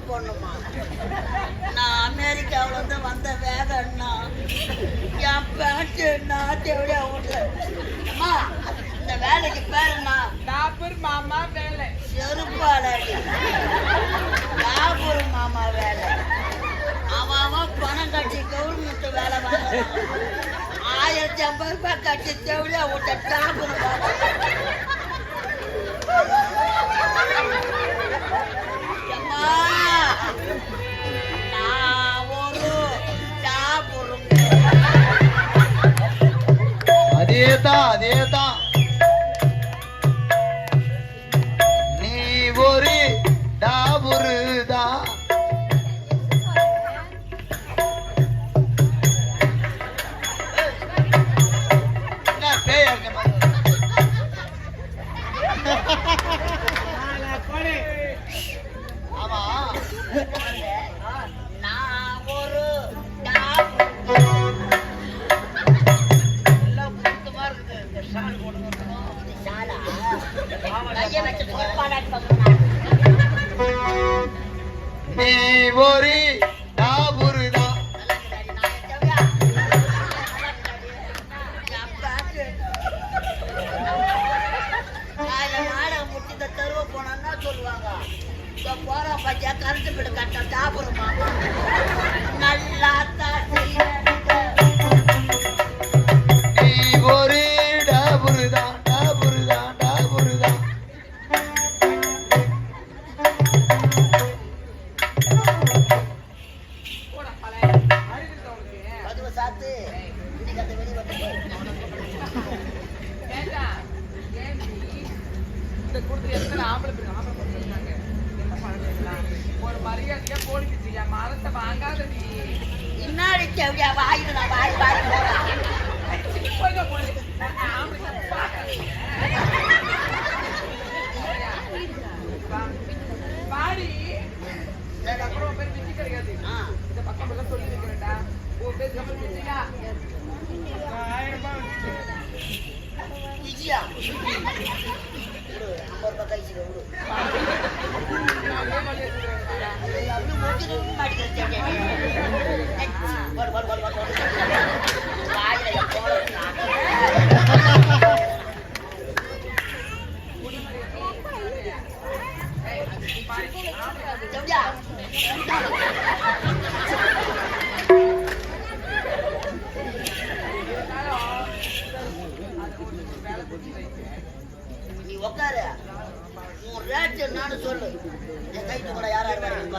போடணுமா? நான் அமெரிக்காவில இருந்து வந்த வேகன்னா என் பேட்டு நான் தேவையா வீட்டுல அம்மா இந்த வேலைக்கு பேர் என்ன? டாபர் மாமா வேலை. செருப்பாளி டாபர் மாமா வேலை. அவன் பணம் கட்டி கவர்மெண்ட் வேலை வாங்குறான். 1050 ரூபாய் கட்டி தேவையா விட்ட டாபர் அதேதான் நீ ஒரு டாபுருதான். என்ன பேயா இருக்க ஆமா நான் ஒரு நீ ஒரு டாபுருதான். நாடகம் முடிச்சு இந்த தெருவை போனா சொல்லுவாங்க போற பச்சா கரண்ட் பில்லு கட்ட டாபுருமா நல்லா தான் நீ ஒரு டாபுருதான் டாபுருதான் டாபுருதான். அதுவ சாத்து இன்னைக்கு அந்த வெளி வந்து இந்த கூட்டத்தில் எத்தனை ஆம்பளை இருக்காங்க? என்ன பண்ணலாம்? ஒரு மரியாதையா போலிச்சு என் மரத்தை வாங்காதடி. இன்னாடி செவியா வாயிடுதா வாய் வாய் பாடி அப்புறம் பேர் பிச்சு கிடையாது. இந்த பக்கம் எல்லாம் சொல்லி வைக்க வேண்டாம். உன் பேர் கமல் பிச்சுக்கா 1000 ரூபாய் விஜயா 50 ரூபாய் கைச்சில விடு அப்படி முடிச்சு மாட்டிக்கிறேன் வாயில செவியா நீ உக்காரு உன் ரேட் என்னன்னு சொல்லு. என் கைட்டு கூட யார் யார் வரைக்கும்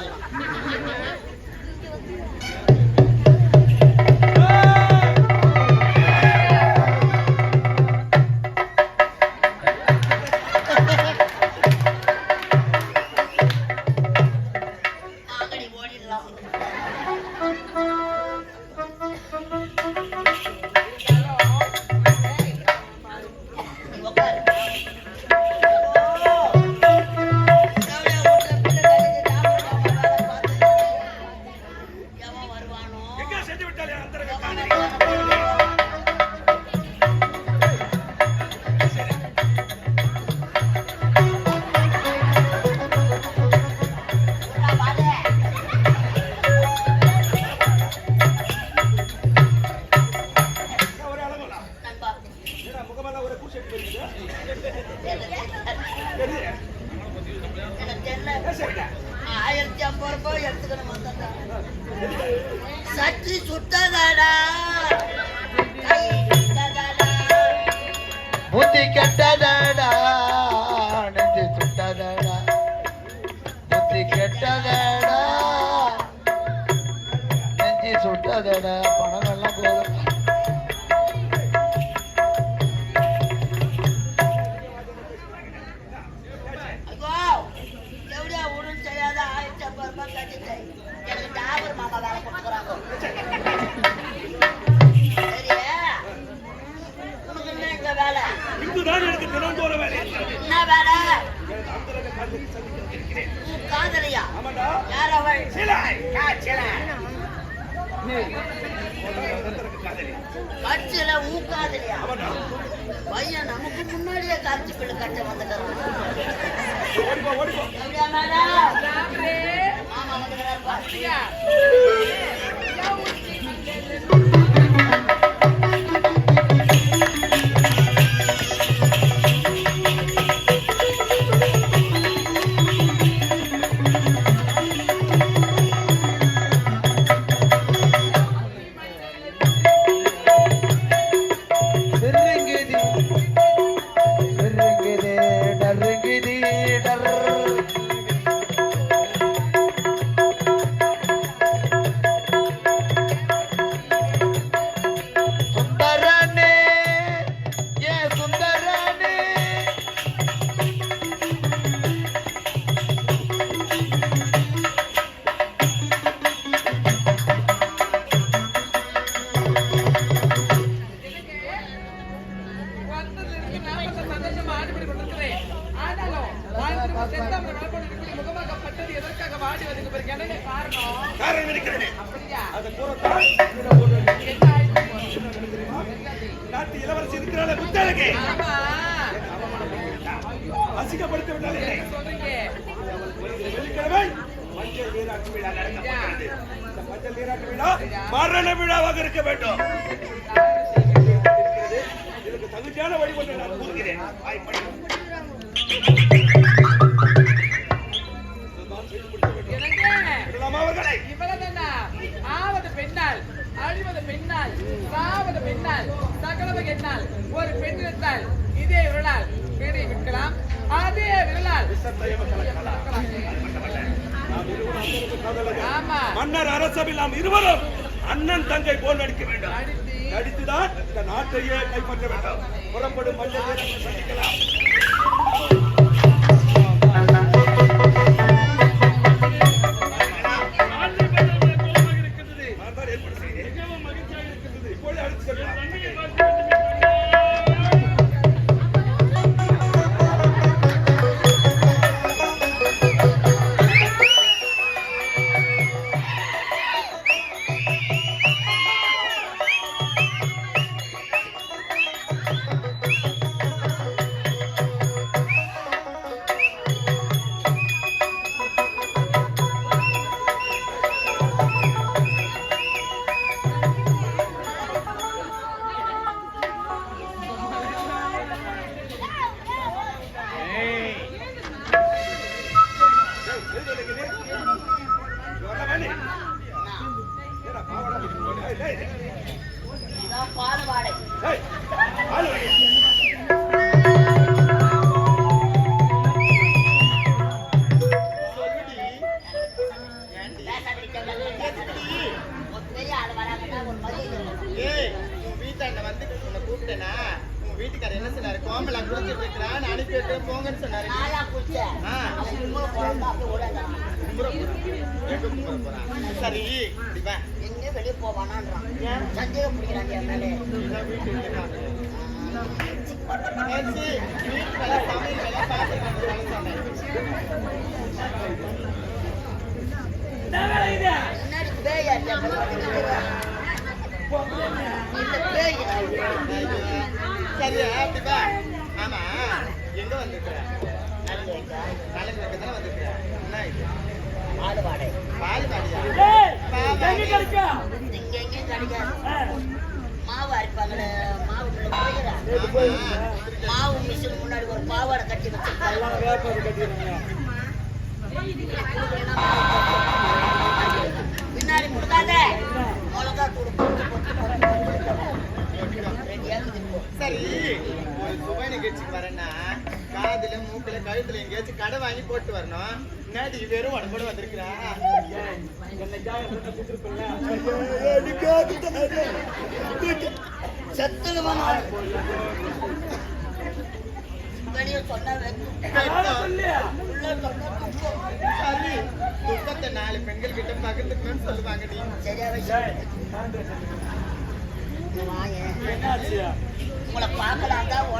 சச்சி சுட்டதடா புத்தி கெட்டதடா நெஞ்சு சுட்டதடா புத்தி கெட்டதடா நெஞ்சு சுட்டதடா. பணம் எல்லாம் போதும். எவ்வளோ உடல் செய்யாத 1050 ரூபாய் கட்டிட்டு எனக்கு டாபர் மாமா வேலை கொடுக்குறாங்க. சரியா உனக்கு என்ன இந்த வேலை? என்ன வேலை? காதலியா? யார் அவள்? கட்சியில ஊக்காதலியா? பையன் நமக்கு முன்னாடியே காட்சி பிள்ளை கட்ட வந்துட்டான். ஆமா வந்துக்கிறாரு பாரு. அப்படியா? ஏன் ஊட்டி மஞ்சள் சிறுங்குதி சிறுங்குதி டர்ங்குதி டர் சுந்தரனே ஏ சுந்தரனே வந்ததிலிருந்து நான் சந்தோஷமா ஆடிப்படி கொண்டிருக்கிறேன். ஆனாலும் வாழ்ந்திருந்த செந்தாமரை வளர்ப்போடு இப்படி முகமாகப்பட்டது எதற்காக வாடி வந்ததுக்கு பிறகு என்ன காரணம்? காரணம் இருக்கிறது. அப்படியா? அதை கூறத்தான் என்ன ஆயிடுச்சு? நாட்டு இளவரசி இருக்கிறாளே முத்தழகே, ஆமா. அசிங்கப்படுத்த விட்டால் இல்லை. என்ன சொல்றீங்க? வெள்ளிக்கிழமை மஞ்சள் நீராட்டு விழா நடக்கப்பட்டது. இந்த மஞ்சள் நீராட்டு விழா மரண விழாவாக இருக்க வேண்டும். இதற்கு தகுதியான வழிமுறை நான் கூறுகிறேன். வாய்ப்படி. இதுதான் செய்து முடிக்க வேண்டும். என்னங்க? விடலாமா அவர்களை? இவ்வளவுதானா? ஆவது பெண்ணால், அழிவது பெண்ணால், சாவது பெண்ணால், சகலவகை எண்ணால், ஒரு பெண் இருந்தால் இதே விரலால் வீடை விற்கலாம், அதே விரலால் விசத்தையும் கலக்கலாம். அது மட்டுமல்ல, நாம் இருவரும் அங்கிருந்து காதலர்கள். ஆமா. மன்னர் அரசவில் நாம் இருவரும் அண்ணன் தங்கை போல் நடிக்க வேண்டும். நடித்து நடித்துதான் இந்த நாட்டையே கைப்பற்ற வேண்டும். புறப்படும் மஞ்சள் நீராட்டு சந்திக்கலாம். நான் தான் ஏற்பாடு செய்தேன். இப்பொழுது அழைத்து செல்லலாம். இதான் பால்வாடை. பேசாதீங்க, ஒரு பெரிய ஆள் வராங்கன்னா ஒரு மரியாதை இருக்கணும். ஏய், உன் வீட்டாண்ட வந்து உன்னை கூப்பிட்டேனா? உன் வீட்டுக்காரர் என்ன சொன்னாரு? கோமலா குளிச்சுட்டு இருக்கிறான், அனுப்பி விட்டு போங்கன்னு சொன்னாரு. நாயா குடிச்சேன். ஆ. அவன் கும்பல போறான் அப்படியே ஓடாதான். கும்புற போறான். எங்க கும்புற போறான்? சரி, இப்படி வா. எங்கேயும் வெளியே போவானான்றான். சந்தேகம் பிடிக்கிறான் என் மேலே. இதான் வீட்டு இருக்கிறான். ஏச்சி, வீட்டு வேலை, சமையல் வேலை பார்த்துட்டு சொன்னேன். முன்னாடி பேயாச்சு இந்த பேய் சரியா, அப்படி வா. ஆமா, எங்க வந்திருக்கிற? நாளைக்கு தானே வந்திருக்கிற? என்ன இது? பால்வாடை. பால்வாடியா? இங்க எங்கேயும் கிடைக்காது. மாவு அரைப்பாங்களே, மாவு போய்கிறான். மாவு மிஷின் முன்னாடி ஒரு பாவாடை கட்டி வச்சிருக்காங்க. பின்னாடி கொடுக்காத மிளகா தூள் போட்டு சரி, ஒரு சுப நிகழ்ச்சிக்கு வரேன்னா காதுல மூக்குல கழுத்துல எங்கேயாச்சும் கடை வாங்கி போட்டு வரணும். முன்னாடி வெறும் உடம்போட வந்திருக்கிறா. செத்துடுவான் சொன்னா சரி, துக்கத்தை 4 பெண்கள் கிட்ட பகிர்ந்துக்கணும்னு சொல்லுவாங்க. நீ சரியா வச்சு உங்களை பார்க்கலாம் தான்